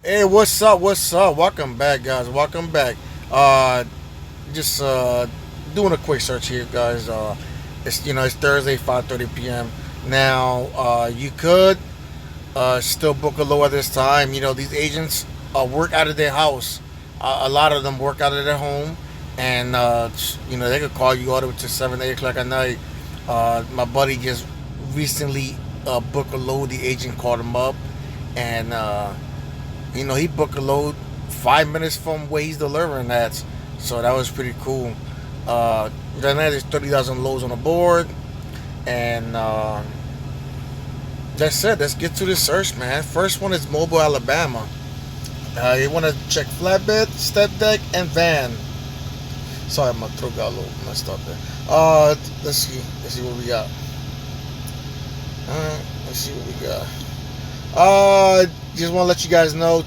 Hey, what's up? What's up? Welcome back, guys. Welcome back. Uh, just doing a quick search here, guys. It's Thursday, 5:30 p.m. Now, you could still book a low at this time. These agents work out of their house. A lot of them work out of their home, and they could call you all the way to 7, 8 o'clock at night. My buddy just recently booked a load. The agent called him up, and he booked a load 5 minutes from where he's delivering at. So that was pretty cool. Right now there's 30,000 loads on the board, and that's it. Let's get to the search, man. First one is Mobile, Alabama. You want to check flatbed, step deck, and van. Sorry, my throat got a little messed up there. Let's see. Let's see what we got. Let's see what we got. Just want to let you guys know,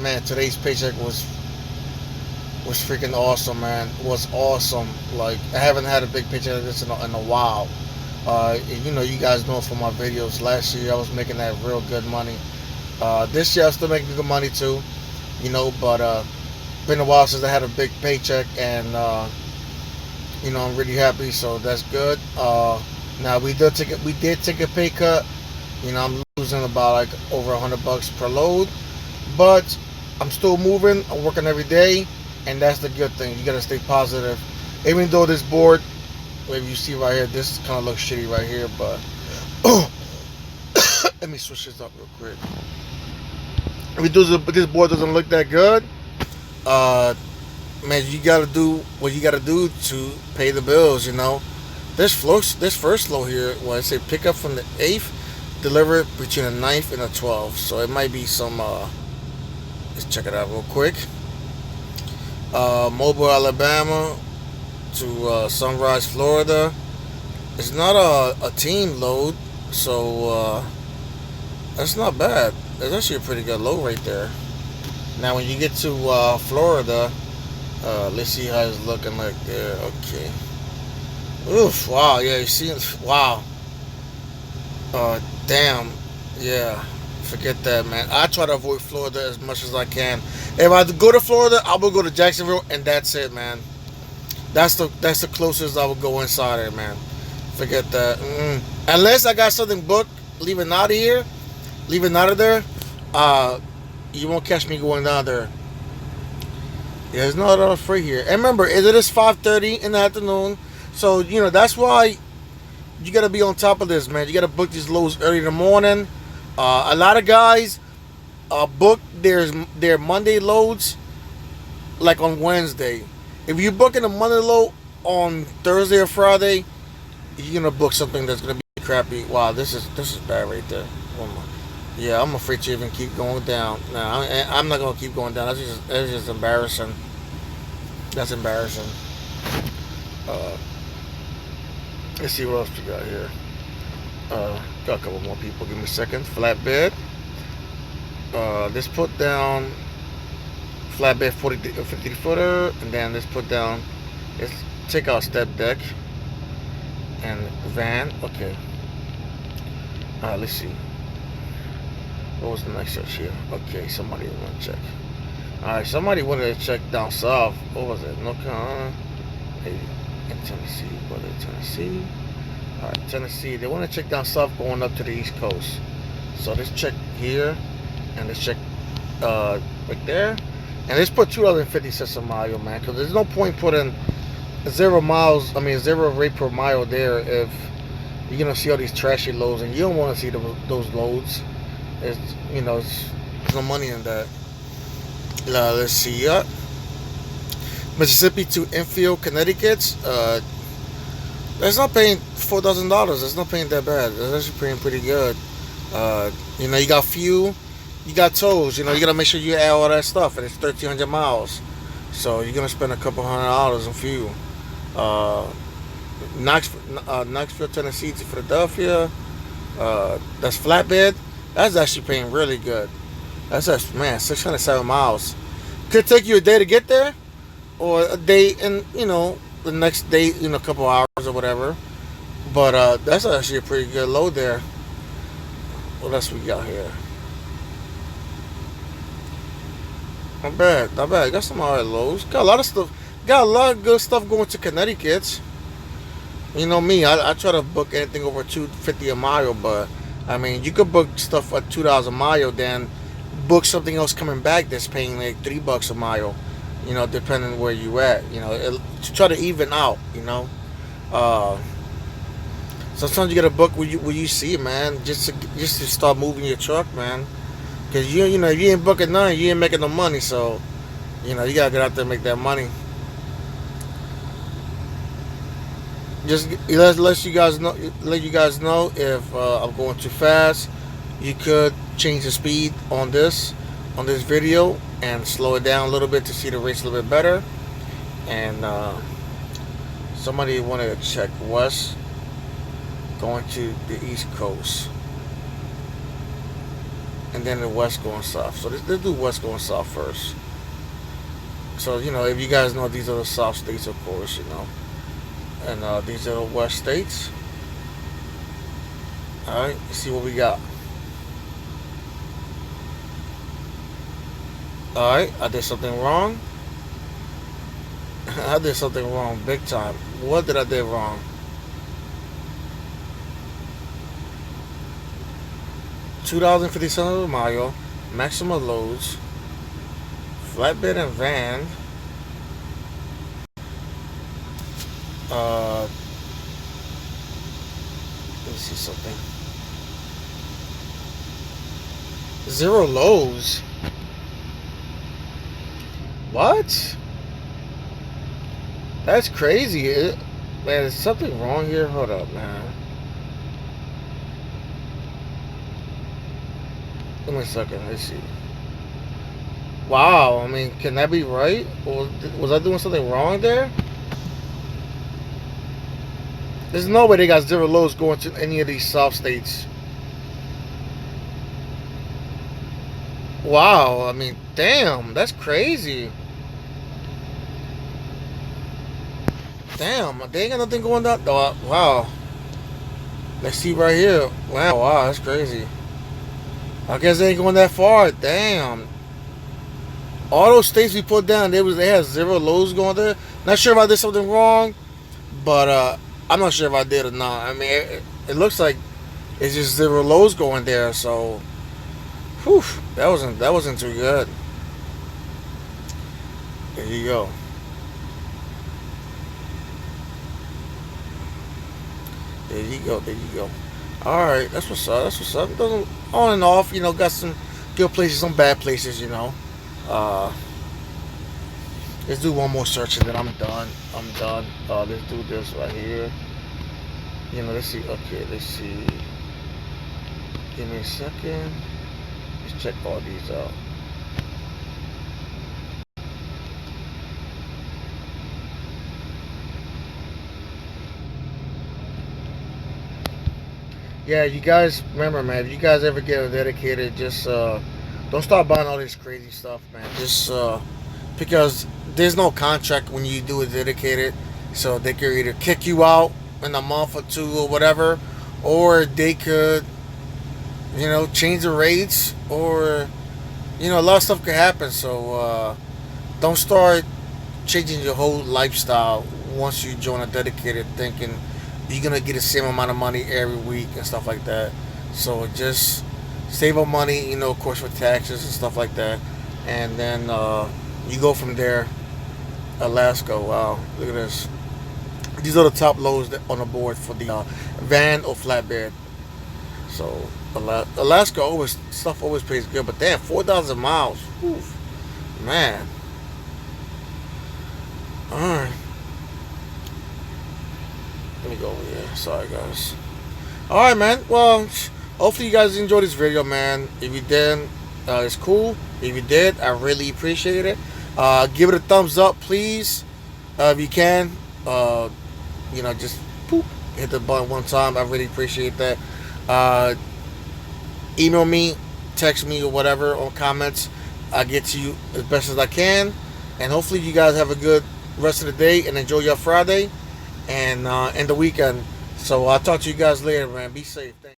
man, today's paycheck was freaking awesome, man. It was awesome. Like, I haven't had a big paycheck like this in a while. You guys know from my videos. Last year I was making that real good money. This year I'm still making good money too. But been a while since I had a big paycheck, and I'm really happy. So that's good. Now we did take a pay cut. I'm losing about like over $100 per load, but I'm still moving. I'm working every day, and that's the good thing. You gotta stay positive, even though this board, maybe you see right here, this kind of looks shitty right here, but let me switch this up real quick. This board doesn't look that good, man, you gotta do what you gotta do to pay the bills. This first flow here, I say pick up from the 8th, deliver between the 9th and the 12th. So it might be some. Let's check it out real quick. Mobile, Alabama to Sunrise, Florida. It's not a team load, so that's not bad. That's actually a pretty good load right there. Now when you get to Florida, let's see how it's looking like there. Okay. Oof! Wow. Yeah. You see? Wow. Damn. Yeah. Forget that, man. I try to avoid Florida as much as I can. If I go to Florida, I will go to Jacksonville, and that's it, man. That's the closest I will go inside there, man. Forget that. Unless I got something booked, leaving out of there, you won't catch me going down there. Yeah, there's not enough free here. And remember, it is 5:30 in the afternoon, so that's why you gotta be on top of this, man. You gotta book these loads early in the morning. A lot of guys book their Monday loads like on Wednesday. If you're booking a Monday load on Thursday or Friday, you're gonna book something that's gonna be crappy. Wow, this is bad right there. Yeah, I'm afraid to even keep going down. Nah, I'm not gonna keep going down. That's just embarrassing. That's embarrassing. Let's see what else we got here. Got a couple more people. Give me a second. Flatbed. Let's put down flatbed 50 footer, and then let's take out step deck and van. Okay. Let's see. What was the next search here? Okay, somebody want to check. Alright, somebody wanted to check down south. What was it? North Carolina? Maybe in Tennessee. Was it Tennessee? Alright, Tennessee. They want to check down south going up to the East Coast. So let's check here. And let's check right there. And let's put $2.50 a mile, man. Because there's no point putting 0 rate per mile there if you're going to see all these trashy loads. And you don't want to see those loads. There's no money in that. Let's see. Mississippi to Enfield, Connecticut. That's not paying $4,000. That's not paying that bad. That's actually paying pretty good. You got fuel, you got tolls. You gotta make sure you add all that stuff, and it's 1,300 miles. So you're gonna spend a couple $100 on fuel. Knoxville, Tennessee to Philadelphia. That's flatbed. That's actually paying really good. That's 607 miles. Could take you a day to get there, or a day and the next day, a couple hours or whatever. But that's actually a pretty good load there. What else we got here? Not bad, not bad. Got some alright lows. Got a lot of stuff. Got a lot of good stuff going to Connecticut. You know me, I try to book anything over $2.50 a mile, but I mean, you could book stuff at $2 a mile, then book something else coming back that's paying like $3 a mile. You know, depending where you at. You know, to try to even out. You know, uh, sometimes you get a book where you see, man, just to start moving your truck, man. Cause you know if you ain't booking none, you ain't making no money. So you know you gotta get out there and make that money. Just let you guys know if I'm going too fast. You could change the speed on this video and slow it down a little bit to see the race a little bit better. And somebody wanted to check west going to the east coast, and then the west going south. So let's do west going south first. So you know if you guys know these are the south states, of course, you know. And these are the west states. Alright, let's see what we got. Alright, I did something wrong. I did something wrong big time. What did I do wrong? $2.50 a mile, maximum loads, flatbed and van. Let me see something. 0 lows. What? That's crazy. Man, there's something wrong here. Hold up, man. Give me a second. Let's see. Wow. I mean, can that be right? Or was I doing something wrong there? There's no way they got 0 lows going to any of these south states. Wow, I mean, damn, that's crazy. Damn, they ain't got nothing going down. Oh, wow. Let's see right here. Wow, that's crazy. I guess they ain't going that far. Damn. All those states we put down, they had 0 lows going there. Not sure if I did something wrong, but I'm not sure if I did or not. I mean, it looks like it's just 0 lows going there. So, whew, that wasn't too good. There you go. There you go. There you go. All right, that's what's up. That's what's up. It doesn't on and off. You know, got some good places, some bad places. You know. Let's do one more search and then I'm done. I'm done. Let's do this right here. You know, let's see. Okay, let's see. Give me a second. Let's check all these out. Yeah, you guys remember, man. If you guys ever get a dedicated, just don't start buying all this crazy stuff, man. Just because there's no contract when you do a dedicated, so they could either kick you out in a month or two or whatever, or they could, you know, change the rates, or you know, a lot of stuff could happen. So don't start changing your whole lifestyle once you join a dedicated, thinking you're gonna get the same amount of money every week and stuff like that. So just save up money, you know, of course, for taxes and stuff like that, and then you go from there. Alaska, wow, look at this. These are the top lows on the board for the van or flatbed. So Alaska always pays good, but damn, 4,000 miles, oof, man. All right, let me go over here. Sorry, guys. All right, man. Well, hopefully you guys enjoyed this video, man. If you did, it's cool. If you did, I really appreciate it. Give it a thumbs up, please, if you can. You know, just poop, hit the button one time. I really appreciate that. Email me, text me, or whatever on comments. I get to you as best as I can. And hopefully you guys have a good rest of the day and enjoy your Friday and the weekend. So I'll talk to you guys later, man. Be safe. Thanks.